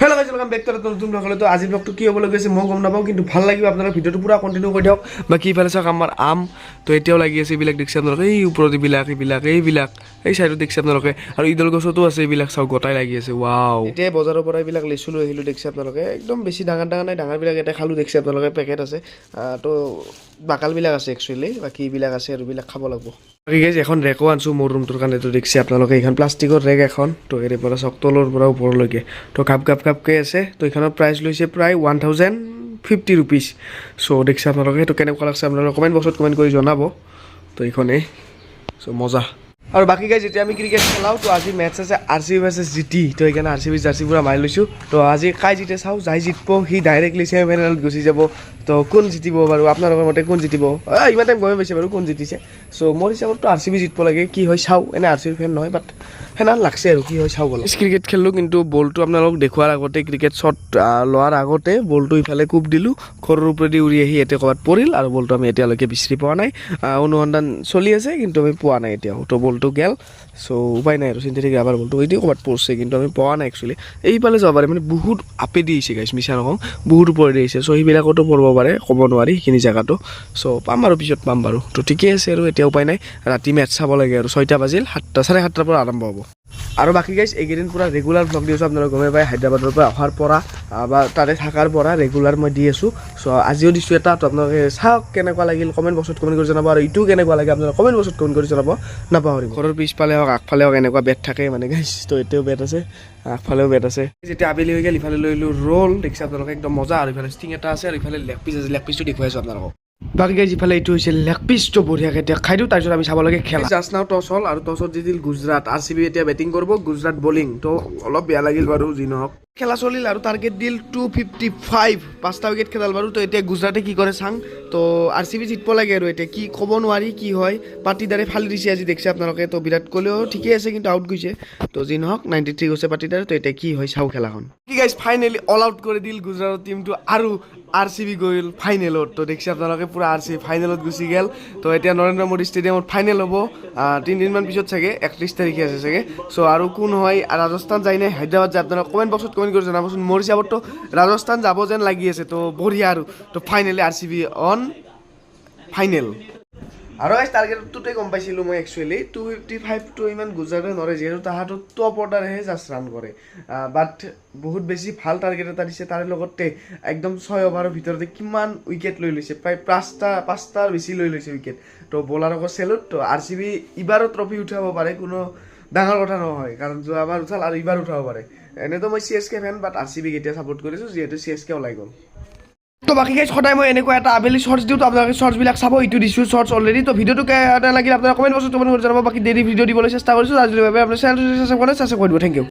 Hello' guys welcome back to নতুন ব্লগলৈ। তো আজিৰ ব্লগটো কি হ'বলৈ গৈছে মই গম নাপাওঁ, কিন্তু ভাল লাগিব আপোনালোকে ভিডিঅ'টো পুৰা কণ্টিনিউ কৰি দিয়ক। বাকী ইফালে চাওক আমাৰ আম, তো এতিয়াও লাগি আছে এইবিলাক দেখিছে আপোনালোকে, এই ওপৰত এইবিলাক এই চাইডত দেখিছে আপোনালোকে, আৰু ইডল গছতো আছে এইবিলাক চাওক গোটাই লাগি আছে। ৱাও, এতিয়া বজাৰৰ পৰা এইবিলাক লিচু লৈ আহিলোঁ দেখিছে আপোনালোকে, একদম বেছি ডাঙৰ নাই, ডাঙৰবিলাক এটা খালোঁ দেখিছে আপোনালোকে, পেকেট আছে তো বাকালবিলাক আছে একচুৱেলি, বাকী এইবিলাক আছে আৰু এইবিলাক খাব লাগিব। বাকী গাইজ এখন ৰেকো আনিছোঁ মোৰ ৰুমটোৰ কাৰণে, তো দেখিছে আপোনালোকে এইখন প্লাষ্টিকৰ ৰেক এখন, তো ইয়াৰ পৰা চাওক তলৰ পৰা ওপৰলৈকে তো কাপকৈ আছে। তো এইখনৰ প্ৰাইচ লৈছে প্ৰায় 1050 ৰুপিজ। চ' দেখিছে আপোনালোকে, সেইটো কেনেকুৱা লাগছে আপোনালোকে কমেণ্ট বক্সত কমেণ্ট কৰি জনাব। তো এইখনেই চ' মজা। আৰু বাকী গাইজ যেতিয়া আমি ক্ৰিকেট খেলাওঁ, তো আজি মেটচ আছে RCB ভাৰ্চেছ GT, তো সেইকাৰণে RCB জাৰ্চি পুৰা মাৰি লৈছোঁ। তো আজি কাই জিতে চাওঁ, যাই জিতব সি ডাইৰেক্টলি ছেমি ফাইনেলত গুচি যাব। তো কোন জিতিব বাৰু আপোনালোকৰ মতে, কোন জিতিব? ইমান টাইম গমে পাইছে বাৰু কোন জিতিছে। চ' মোৰ হিচাপততো RCB জিতব লাগে, কি হয় চাওঁ। এনে RCB ফেন নহয়, বাট সেনা লাগছে আৰু কি হয় চাওঁ ব'লে। ক্ৰিকেট খেলিলোঁ, কিন্তু বলটো আপোনালোক দেখুৱাৰ আগতে, ক্ৰিকেট শ্বট লোৱাৰ আগতে বলটো ইফালে কোব দিলোঁ, ঘৰৰ ওপৰেদি উৰি আহি ইয়াতে ক'ৰবাত পৰিল, আৰু বলটো আমি এতিয়ালৈকে বিচাৰি পোৱা নাই। অনুসন্ধান চলি আছে, কিন্তু আমি পোৱা নাই এতিয়াও। তো বলটো গেল, চ' উপায় নাই আৰু চিন্তা থাকি আবাৰ বলটো এইটো ক'ৰবাত পৰিছে, কিন্তু আমি পোৱা নাই একচুৱেলি। এইফালে যাব পাৰে, মানে বহুত আপে দি আহিছে গাইছ, মিছা নকওঁ, বহুত ওপৰেদি আহিছে। চ' সেইবিলাকতো পৰিব পাৰে, ক'ব নোৱাৰি সেইখিনি জেগাটো। চ' পাম আৰু পিছত পাম বাৰু। তো ঠিকেই আছে আৰু এতিয়া উপায় নাই, ৰাতি মেটচ চাব লাগে আৰু 6টা বাজিল, 7:30 পৰা আৰম্ভ হ'ব। আৰু বাকী গাইজ এইকেইদিন পূৰা ৰেগুলাৰ ব্লগ দি আছোঁ, আপোনালোকে গমে পায়। হায়দৰাবাদৰ পৰা অহাৰ পৰা বা তাতে থকাৰ পৰা ৰেগুলাৰ মই দি আছোঁ। চ' আজিও দিছোঁ এটা, তো আপোনালোকে চাওক কেনেকুৱা লাগিল কমেণ্ট বক্সত কমেণ্ট কৰি জনাব, আৰু ইটো কেনেকুৱা লাগে আপোনালোকে কমেণ্ট বক্সত কমেণ্ট কৰি জনাব নাপাহৰিব। ঘৰৰ পিছফালে হওক আগফালে হওক এনেকুৱা বেট থাকে মানে গাইজ, তো এতিয়াও বেট আছে, আগফালেও বেট আছে। যেতিয়া আবেলি হৈ গ'ল, ইফালে লৈ আহিলোঁ ৰ'ল, দেখিছে আপোনালোকে একদম মজা। আৰু ইফালে ষ্টিং এটা আছে, আৰু ইফালে লেগ পিচ আছে, লেগ পিচটো দেখুৱাই আছোঁ আপোনালোকক। বাকী গাইজ ইফালে এইটো হৈছে লেগ পিচটো, বঢ়িয়াকৈ এতিয়া খাই দিওঁ, তাৰপিছত আমি চাব লাগে খেলা। জাষ্ট নাও টছ হ'ল, আৰু টছত জিতিল গুজৰাট। RCB এতিয়া বেটিং কৰিব, গুজৰাট বলিং। তো অলপ বেয়া লাগিল বাৰু, যি নহওক খেলা চলিল, আৰু টাৰ্গেট দিল 255, 5টা উইকেট খেলাল বাৰু। তো এতিয়া গুজৰাটে কি কৰে চাং। তো RCB জিতব লাগে, আৰু এতিয়া কি ক'ব নোৱাৰি কি হয়। পাটিদাৰে ফালি দিছে আজি দেখিছে আপোনালোকে। তো বিৰাট কোহলিও ঠিকেই আছে, কিন্তু আউট গৈছে। তো যি নহওক 93 গৈছে পাটিদাৰে। তো এতিয়া কি হয় চাওঁ খেলাখন। কি গাইজ ফাইনেলি অল আউট কৰি দিল গুজৰাটৰ টিমটো, আৰু RCB গ'ল ফাইনেলত। তো দেখিছে আপোনালোকে পুৰা RCB ফাইনেলত গুচি গ'ল। তো এতিয়া নৰেন্দ্ৰ মোদী ষ্টেডিয়ামত ফাইনেল হ'ব 3 দিনমান পিছত চাগে, 31 তাৰিখে আছে চাগে। চ' আৰু কোন হয়, ৰাজস্থান যায় নে হায়দৰাবাদ যায়, আপোনালোকে কমেণ্ট বক্সত কমেণ্ট কৰি জনাবচোন। মোৰ হিচাপততো ৰাজস্থান যাব যেন লাগি আছে। তো বঢ়িয়া, আৰু তো ফাইনেলি RCB অন ফাইনেল। আৰু এই টাৰ্গেটটোতে গম পাইছিলোঁ মই একচুৱেলি 255টো ইমান গুজৰাটে নৰে, যিহেতু তাহাঁতৰ টপ অৰ্ডাৰেহে জাষ্ট ৰান কৰে। বাট বহুত বেছি ভাল টাৰ্গেট এটা দিছে, তাৰে লগতে একদম 6 অভাৰৰ ভিতৰতে কিমান উইকেট লৈ লৈছে, প্ৰায় 5টাৰ বেছি লৈ লৈছে উইকেট। তো বলাৰকো চেলুট। তো RCB এইবাৰো ট্ৰফি উঠাব পাৰে, কোনো ডাঙৰ কথা নহয়, কাৰণ যোৱাবাৰ উঠাল আৰু এইবাৰ উঠাব পাৰে। এনেতো মই CSK ফেন, বাট RCB এতিয়া ছাপোৰ্ট কৰিছোঁ, যিহেতু CSK ওলাই গ'ল। তো বাকী গাইজ সদায় মই এনেকুৱা এটা আবেলি শ্বৰ্টছ দিওঁ, তো আপোনালোকে শ্বৰ্টছবিলাক চাব। এইটো দিছোঁ শ্বৰ্টছ অলৰেডি। তো ভিডিঅ'টো কেনে লাগিল আপোনালোকে কমেণ্ট বক্সত কমেণ্ট কৰি জনাব। বাকী ডেইলি ভিডিঅ' দিবলৈ চেষ্টা কৰিছোঁ। আজিলৈ বাবে আপোনাৰ চেনেলটো ছাবস্ক্ৰাইব কৰি দিব। Thank U.